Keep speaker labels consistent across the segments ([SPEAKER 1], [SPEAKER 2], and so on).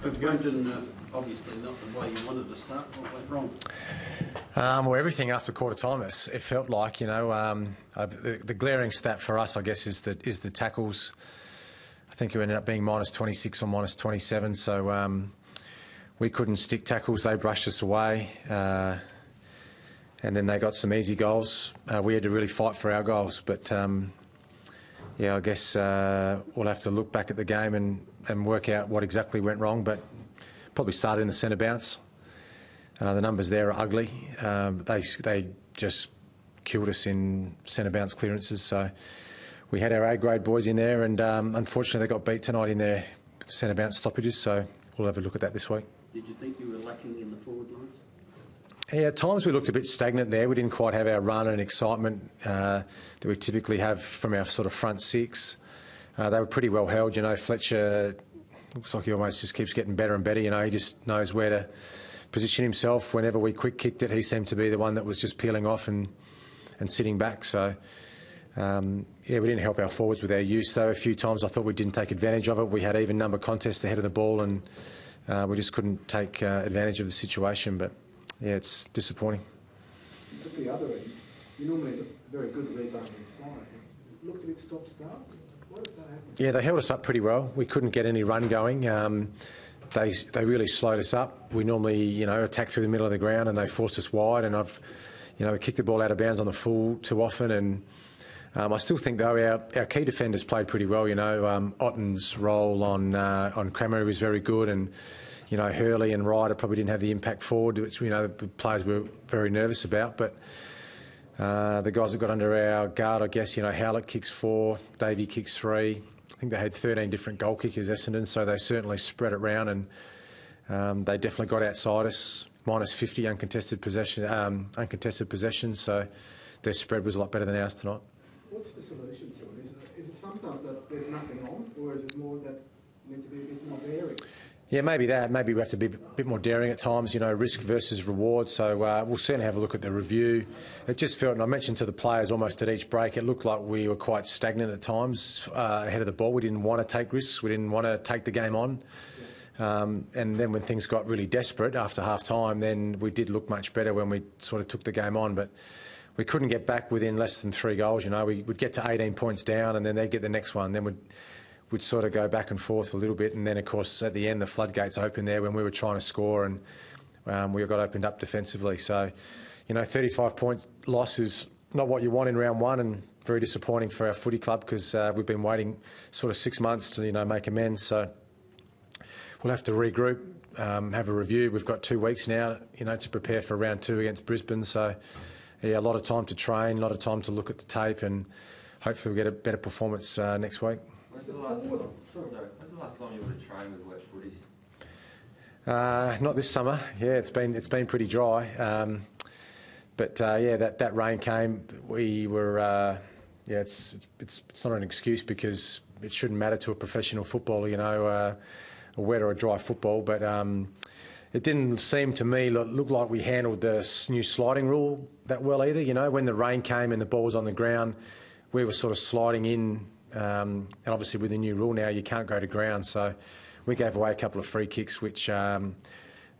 [SPEAKER 1] But Brenton, obviously not the way you wanted to start. What went wrong?
[SPEAKER 2] Well, everything after quarter time. It felt like, you know, the glaring stat for us, I guess, is the tackles. I think it ended up being minus 26 or minus 27. So we couldn't stick tackles. They brushed us away, and then they got some easy goals. We had to really fight for our goals, but. Yeah, I guess we'll have to look back at the game and work out what exactly went wrong, but probably started in the centre bounce. The numbers there are ugly. They just killed us in centre bounce clearances. So we had our A-grade boys in there, and unfortunately they got beat tonight in their centre bounce stoppages. So we'll have a look at that this week.
[SPEAKER 1] Did you think you were lacking in the forward lines?
[SPEAKER 2] Yeah, at times we looked a bit stagnant there. We didn't quite have our run and excitement that we typically have from our sort of front six. They were pretty well held, you know. Fletcher looks like he almost just keeps getting better and better, you know. He just knows where to position himself. Whenever we quick kicked it, he seemed to be the one that was just peeling off and sitting back. So, yeah, we didn't help our forwards with our use, though. A few times I thought we didn't take advantage of it. We had even number contests ahead of the ball, and we just couldn't take advantage of the situation. But yeah, it's disappointing.
[SPEAKER 3] At the other end, you normally have a very good rebounding side. Looked a bit stop-start. What did that happen?
[SPEAKER 2] Yeah, they held us up pretty well. We couldn't get any run going. They really slowed us up. We normally, you know, attack through the middle of the ground, and they forced us wide. And we kicked the ball out of bounds on the full too often. And I still think though our key defenders played pretty well. You know, Otten's role on Crameri was very good, and you know, Hurley and Ryder probably didn't have the impact forward, which, you know, the players were very nervous about. But the guys that got under our guard, I guess, you know, Howlett kicks 4, Davey kicks 3. I think they had 13 different goal kickers, Essendon, so they certainly spread it around, and they definitely got outside us. Minus 50 uncontested possessions, so their spread was a lot better than ours tonight.
[SPEAKER 3] What's the solution to it? Is it sometimes that there's nothing on, or is it more that we need to be a bit more daring?
[SPEAKER 2] Yeah, maybe that. Maybe we have to be a bit more daring at times, you know, risk versus reward. So we'll certainly have a look at the review. It just felt, and I mentioned to the players almost at each break, it looked like we were quite stagnant at times ahead of the ball. We didn't want to take risks. We didn't want to take the game on. And then when things got really desperate after half-time, then we did look much better when we sort of took the game on. But we couldn't get back within less than 3 goals, you know. We'd get to 18 points down, and then they'd get the next one. Then we'd sort of go back and forth a little bit, and then of course at the end the floodgates opened there when we were trying to score, and we got opened up defensively. So, you know, 35-point loss is not what you want in round one, and very disappointing for our footy club, because we've been waiting sort of 6 months to, you know, make amends. So we'll have to regroup, have a review. We've got 2 weeks now, you know, to prepare for round 2 against Brisbane. So yeah, a lot of time to train, a lot of time to look at the tape, and hopefully we'll get a better performance next week.
[SPEAKER 4] When's the last time you would have trained with wet footies?
[SPEAKER 2] Not this summer. Yeah, it's been pretty dry. But yeah, that rain came. We were yeah, it's not an excuse, because it shouldn't matter to a professional footballer, you know, a wet or a dry football. But it didn't seem to me look like we handled the new sliding rule that well either. You know, when the rain came and the ball was on the ground, we were sort of sliding in. And obviously with the new rule now, you can't go to ground. So we gave away a couple of free kicks, which there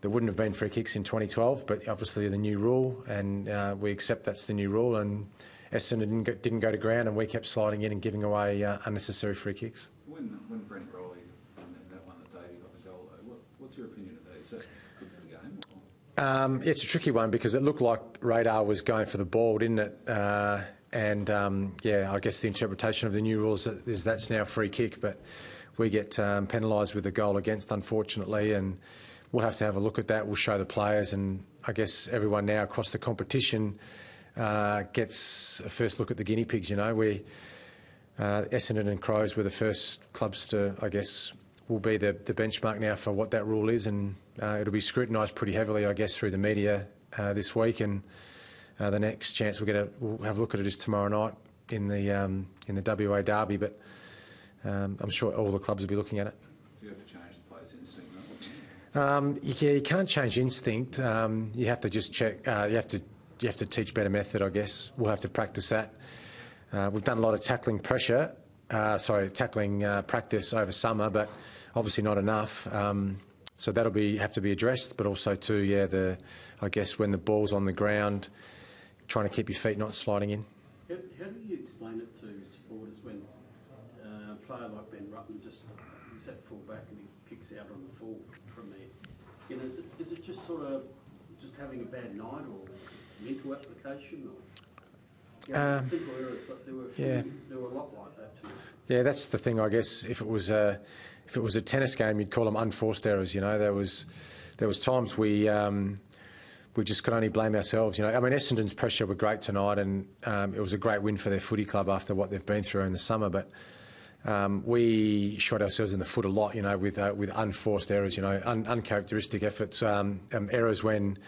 [SPEAKER 2] wouldn't have been free kicks in 2012, but obviously the new rule, and we accept that's the new rule. And Essendon didn't go to ground, and we kept sliding in and giving away unnecessary free kicks.
[SPEAKER 5] When Brent Rowley that one that Davey got the goal, what's your opinion of that? Is that good for the game?
[SPEAKER 2] It's a tricky one, because it looked like Radar was going for the ball, didn't it? And yeah, I guess the interpretation of the new rules is that's now a free kick, but we get penalised with a goal against, unfortunately, and we'll have to have a look at that. We'll show the players, and I guess everyone now across the competition gets a first look at the guinea pigs. You know, Essendon and Crows were the first clubs to, I guess, will be the benchmark now for what that rule is, and it'll be scrutinised pretty heavily, I guess, through the media this week. And the next chance we'll have a look at it is tomorrow night in the WA Derby, but I'm sure all the clubs will be looking at it.
[SPEAKER 5] Do you have to change the player's instinct?
[SPEAKER 2] Yeah, you can't change instinct. You have to just check. You have to teach better method, I guess. We'll have to practice that. We've done a lot of tackling pressure, practice over summer, but obviously not enough. So that'll have to be addressed, but also too, I guess when the ball's on the ground, trying to keep your feet not sliding in.
[SPEAKER 1] How do you explain it to supporters when a player like Ben Rutten he's at full back and he kicks out on the full from there? You know, is it just sort of just having a bad night or mental application or simple errors? But there were a lot like that too.
[SPEAKER 2] Yeah, that's the thing. I guess if it was a tennis game, you'd call them unforced errors. You know, there was times we just could only blame ourselves. You know, I mean, Essendon's pressure were great tonight, and it was a great win for their footy club after what they've been through in the summer. But we shot ourselves in the foot a lot. You know, with unforced errors. You know, uncharacteristic efforts, errors when,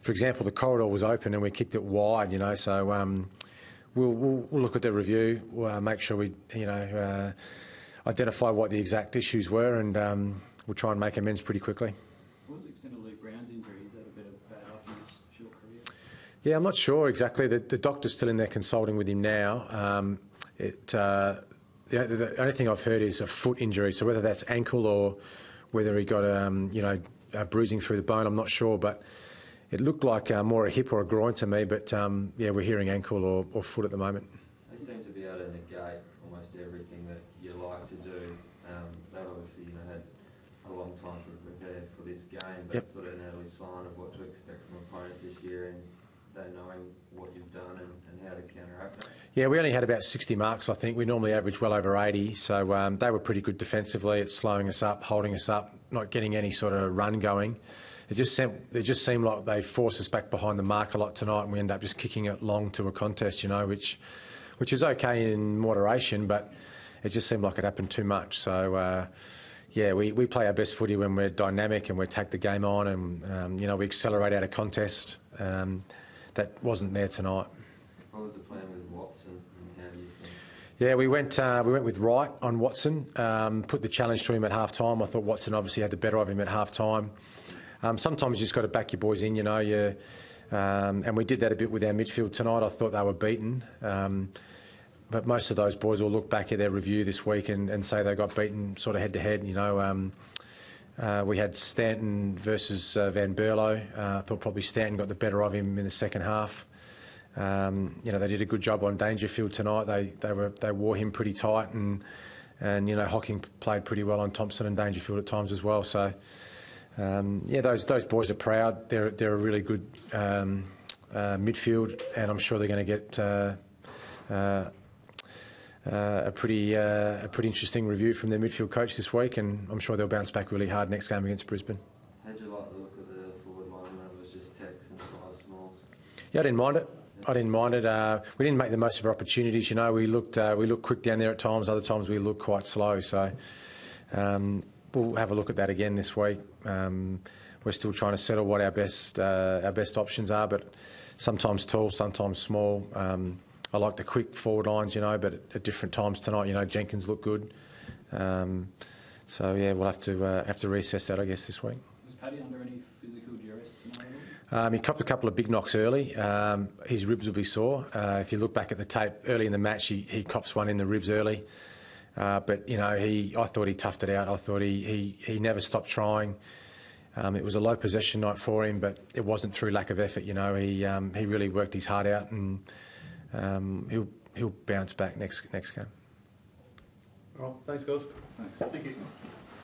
[SPEAKER 2] for example, the corridor was open and we kicked it wide. You know, so we'll look at the review, make sure we identify what the exact issues were, and we'll try and make amends pretty quickly.
[SPEAKER 5] What was the extent of Luke Brown's injury? Is that a bit of bad luck in his short career?
[SPEAKER 2] Yeah, I'm not sure exactly. The doctor's still in there consulting with him now. The only thing I've heard is a foot injury, so whether that's ankle or whether he got a bruising through the bone, I'm not sure. But it looked like more a hip or a groin to me. But we're hearing ankle or foot at the moment.
[SPEAKER 4] They seem to be able to negate almost everything that you like to do. They've obviously had a long time to prepare for this game, but it's sort of an early sign of what to expect from opponents this year, and they knowing what you've done and how to counteract that. Yeah,
[SPEAKER 2] we only had about 60 marks, I think. We normally average well over 80, so they were pretty good defensively at slowing us up, holding us up, not getting any sort of run going. It just seemed like they forced us back behind the mark a lot tonight, and we ended up just kicking it long to a contest, which is okay in moderation, but it just seemed like it happened too much. So, we play our best footy when we're dynamic and we take the game on, and we accelerate out of contest. That wasn't there tonight.
[SPEAKER 4] What was the plan with Watson, and how do you think?
[SPEAKER 2] Yeah, we went with Wright on Watson. Put the challenge to him at half time. I thought Watson obviously had the better of him at half time. Sometimes you just got to back your boys in, and we did that a bit with our midfield tonight. I thought they were beaten. But most of those boys will look back at their review this week and say they got beaten sort of head to head. We had Stanton versus Van Berlo. I thought probably Stanton got the better of him in the second half. They did a good job on Dangerfield tonight. They wore him pretty tight, and Hocking played pretty well on Thompson and Dangerfield at times as well. So those boys are proud. They're a really good midfield, and I'm sure they're going to get a pretty interesting review from their midfield coach this week, and I'm sure they'll bounce back really hard next game against Brisbane.
[SPEAKER 4] How'd you like the look of the forward line when it was just Tex and 5 smalls?
[SPEAKER 2] Yeah, I didn't mind it. We didn't make the most of our opportunities. We looked quick down there at times. Other times we looked quite slow. So we'll have a look at that again this week. We're still trying to settle what our best options are, but sometimes tall, sometimes small. I like the quick forward lines, but at different times tonight, Jenkins looked good. We'll have to reassess that, I guess, this week.
[SPEAKER 5] Was Paddy under any physical duress tonight?
[SPEAKER 2] He copped a couple of big knocks early. His ribs will be sore. If you look back at the tape early in the match, he cops one in the ribs early. I thought he toughed it out. I thought he never stopped trying. It was a low possession night for him, but it wasn't through lack of effort. He really worked his heart out, and he'll bounce back next game.
[SPEAKER 3] Well, thanks, guys.
[SPEAKER 5] Thanks.
[SPEAKER 3] Thank you.